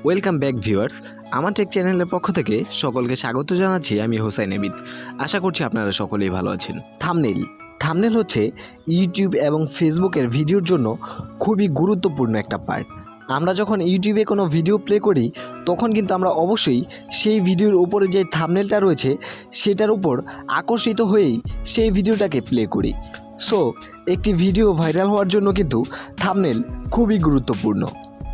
Welcome back viewers, আমার take চ্যানেলের পক্ষ থেকে সকলকে স্বাগত জানাচ্ছি। আমি হোসাইন এবিদ। আশা করছি আপনারা সকলেই ভালো আছেন। থাম্বনেল হচ্ছে ইউটিউব এবং ফেসবুকের ভিডিওর জন্য খুবই গুরুত্বপূর্ণ একটা পার্ট। আমরা যখন ইউটিউবে কোনো ভিডিও প্লে করি তখন কিন্তু আমরা অবশ্যই সেই ভিডিওর উপরে যে থাম্বনেলটা রয়েছে সেটার উপর আকর্ষিত হয়েই সেই ভিডিওটাকে প্লে করি। সো একটি ভিডিও ভাইরাল হওয়ার জন্য কিন্তু থাম্বনেল খুবই গুরুত্বপূর্ণ।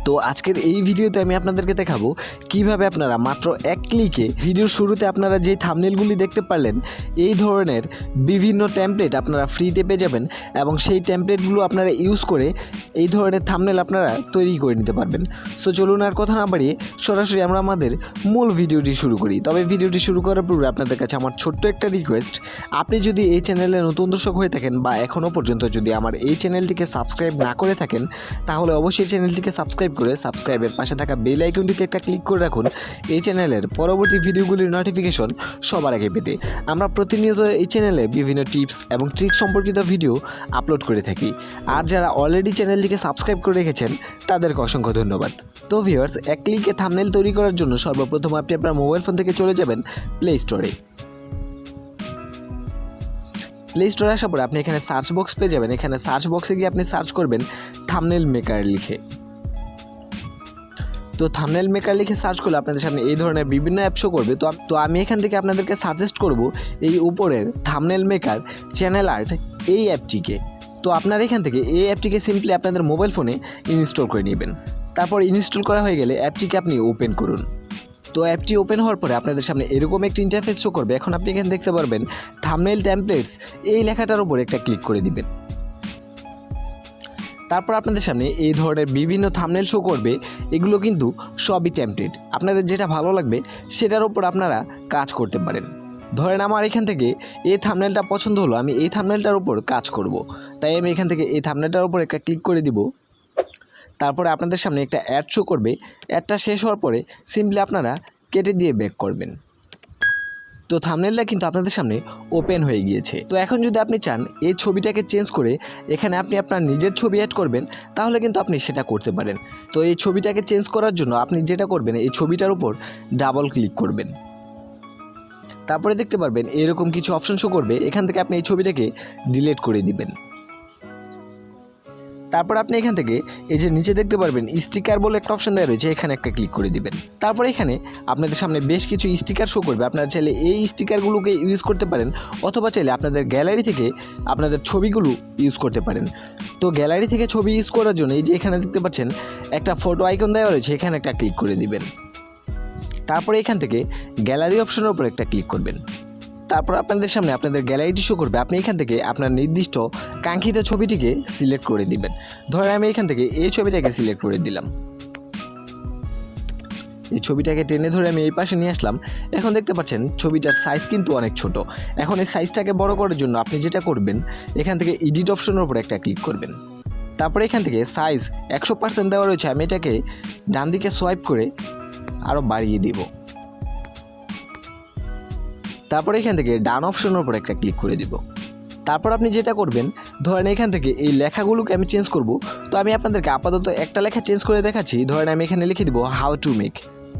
তো আজকের এই ভিডিওতে আমি আপনাদেরকে দেখাবো কিভাবে আপনারা মাত্র এক ক্লিকে ভিডিওর শুরুতে আপনারা যে থাম্বনেলগুলি দেখতে পারলেন এই ধরনের বিভিন্ন টেমপ্লেট আপনারা ফ্রিতে পেয়ে যাবেন এবং সেই টেমপ্লেটগুলো আপনারা ইউজ করে এই ধরনের থাম্বনেল আপনারা তৈরি করে নিতে পারবেন। সো চলুন আর কথা না বাড়িয়ে সরাসরি আমরা আমাদের মূল ভিডিওটি শুরু করি। তবে ভিডিওটি শুরু করার পূর্বে আপনাদের কাছে আমার ছোট্ট একটা রিকোয়েস্ট, আপনি যদি এই চ্যানেলে নতুন দর্শক হয়ে থাকেন বা এখনও পর্যন্ত যদি আমার এই চ্যানেলটিকে সাবস্ক্রাইব না করে থাকেন তাহলে অবশ্যই চ্যানেলটিকে সাবস্ক্রাইব করে সাবস্ক্রাইবের পাশে থাকা বেল আইকনটিতে একটা ক্লিক করে রাখুন এই চ্যানেলের পরবর্তী ভিডিওগুলির নোটিফিকেশন সবার আগে পেতে। আমরা প্রতিনিয়ত এই চ্যানেলে বিভিন্ন টিপস এবং ট্রিক সম্পর্কিত ভিডিও আপলোড করে থাকি। আর যারা অলরেডি চ্যানেলটিকে সাবস্ক্রাইব করে রেখেছেন তাদেরকে অসংখ্য ধন্যবাদ। তো ভিউয়ার্স, এক ক্লিকে থাম্বনেল তৈরি করার জন্য সর্বপ্রথম আপনি আপনার মোবাইল ফোন থেকে চলে যাবেন প্লে স্টোরে। প্লে স্টোরে আসার পরে আপনি এখানে সার্চ বক্স পেয়ে যাবেন। এখানে সার্চ বক্সে গিয়ে আপনি সার্চ করবেন থাম্বনেল মেকার লিখে। তো থাম্বনেল মেকার লিখে সার্চ করলে আপনাদের সামনে এই ধরনের বিভিন্ন অ্যাপ শো করবে। তো আমি এখান থেকে আপনাদেরকে সাজেস্ট করব এই উপরের থাম্বনেল মেকার চ্যানেল আর্ট এই অ্যাপটিকে। তো আপনারা এখান থেকে এই অ্যাপটিকে সিম্পলি আপনাদের মোবাইল ফোনে ইনস্টল করে নেবেন। তারপর ইনস্টল করা হয়ে গেলে অ্যাপটিকে আপনি ওপেন করুন। তো অ্যাপটি ওপেন হওয়ার পরে আপনাদের সামনে এরকম একটি ইন্টারফেস শো করবে। এখন আপনি এখানে দেখতে পারবেন থাম্বনেল টেমপ্লেটস এই লেখাটার উপর একটা ক্লিক করে দিবেন। তারপর আপনাদের সামনে এই ধরনের বিভিন্ন থাম্বনেল শো করবে। এগুলো কিন্তু সবই টেমপ্লেট, আপনাদের যেটা ভালো লাগবে সেটার উপর আপনারা কাজ করতে পারেন। ধরেন আমার এখান থেকে এই থাম্বনেলটা পছন্দ হলো, আমি এই থাম্বনেলটার উপর কাজ করব, তাই আমি এখান থেকে এই থাম্বনেলটার উপর একটা ক্লিক করে দিব। তারপরে আপনাদের সামনে একটা অ্যাড শো করবে। অ্যাডটা শেষ হওয়ার পরে সিম্পলি আপনারা কেটে দিয়ে ব্যাক করবেন। তো থাম্বনেলটা কিন্তু আপনাদের সামনে ওপেন হয়ে গিয়েছে। তো এখন যদি আপনি চান এই ছবিটাকে চেঞ্জ করে এখানে আপনি আপনার নিজের ছবি অ্যাড করবেন তাহলে কিন্তু আপনি সেটা করতে পারেন। তো এই ছবিটাকে চেঞ্জ করার জন্য আপনি যেটা করবেন এই ছবিটার উপর ডাবল ক্লিক করবেন। তারপরে দেখতে পারবেন এরকম কিছু অপশন শো করবে। এখান থেকে আপনি এই ছবিটাকে ডিলিট করে দিবেন। তারপর আপনি এখান থেকে এই যে নিচে দেখতে পারবেন স্টিকার বলে একটা অপশন দেওয়া রয়েছে, এখানে একটা ক্লিক করে দিবেন। তারপরে এখানে আপনাদের সামনে বেশ কিছু স্টিকার শো করবে। আপনারা চাইলে এই স্টিকারগুলোকে ইউজ করতে পারেন অথবা চাইলে আপনাদের গ্যালারি থেকে আপনাদের ছবিগুলো ইউজ করতে পারেন। তো গ্যালারি থেকে ছবি ইউজ করার জন্য এই যে এখানে দেখতে পাচ্ছেন একটা ফটো আইকন দেওয়া রয়েছে, এখানে একটা ক্লিক করে দিবেন। তারপরে এখান থেকে গ্যালারি অপশনের উপর একটা ক্লিক করবেন। তারপর আপনাদের সামনে আপনাদের গ্যালারিটি শো করবে। আপনি এখান থেকে আপনার নির্দিষ্ট কাঙ্ক্ষিত ছবিটিকে সিলেক্ট করে দিবেন। ধরেন আমি এখান থেকে এই ছবিটাকে সিলেক্ট করে দিলাম। এই ছবিটাকে টেনে ধরে আমি এই পাশে নিয়ে আসলাম। এখন দেখতে পাচ্ছেন ছবিটার সাইজ কিন্তু অনেক ছোট। এখন এই সাইজটাকে বড় করার জন্য আপনি যেটা করবেন এখান থেকে এডিট অপশনের উপর একটা ক্লিক করবেন। তারপরে এখান থেকে সাইজ 100% দেওয়া রয়েছে, আমি এটাকে ডান দিকে সোয়াইপ করে আরও বাড়িয়ে দিব। তারপরে এখান থেকে ডান অপশনের উপর একটা ক্লিক করে দিব। তারপর আপনি যেটা করবেন ধরেন এখান থেকে এই লেখাগুলোকে আমি চেঞ্জ করব। তো আমি আপনাদেরকে আপাতত একটা লেখা চেঞ্জ করে দেখাচ্ছি। ধরেন আমি এখানে লিখে দিব হাউ টু মেক।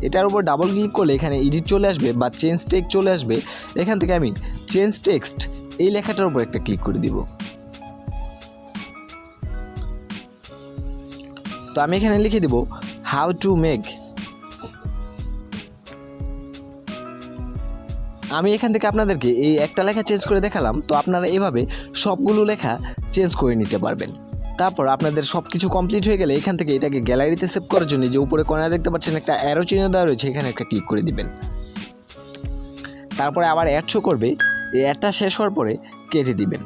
এটার উপর ডাবল ক্লিক করলে এখানে এডিট চলে আসবে বা চেঞ্জ টেক্সট চলে আসবে। এখান থেকে আমি চেঞ্জ টেক্সট এই লেখাটার উপর একটা ক্লিক করে দিব। তো আমি এখানে লিখে দিব হাউ টু মেক। আমি এখান থেকে আপনাদেরকে এই একটা লেখা চেঞ্জ করে দেখালাম। তো আপনারা এভাবে সবগুলো লেখা চেঞ্জ করে নিতে পারবেন। তারপর আপনাদের সব কিছু কমপ্লিট হয়ে গেলে এখান থেকে এটাকে গ্যালারিতে সেভ করার জন্য যে উপরে কর্নারে দেখতে পাচ্ছেন একটা অ্যারো চিহ্ন দেওয়া রয়েছে, এখানে একটা ক্লিক করে দিবেন। তারপরে আবার অ্যাড শো করবে, এই অ্যাডটা শেষ হওয়ার পরে কেটে দিবেন।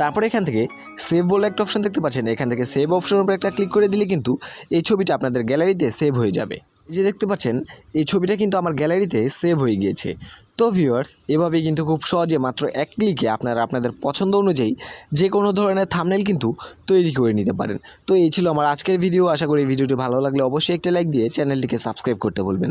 তারপরে এখান থেকে সেভ বলে একটা অপশন দেখতে পাচ্ছেন, এখান থেকে সেভ অপশনের উপর একটা ক্লিক করে দিলে কিন্তু এই ছবিটা আপনাদের গ্যালারিতে সেভ হয়ে যাবে। এই যে দেখতে পাচ্ছেন এই ছবিটা কিন্তু আমার গ্যালারিতে সেভ হয়ে গিয়েছে। তো ভিউয়ার্স, এভাবেই কিন্তু খুব সহজে মাত্র এক ক্লিকে আপনারা আপনাদের পছন্দ অনুযায়ী যে কোনো ধরনের থাম্বনেল কিন্তু তৈরি করে নিতে পারেন। তো এই ছিল আমার আজকের ভিডিও। আশা করি ভিডিওটি ভালো লাগলে অবশ্যই একটা লাইক দিয়ে চ্যানেলটিকে সাবস্ক্রাইব করতে বলবেন।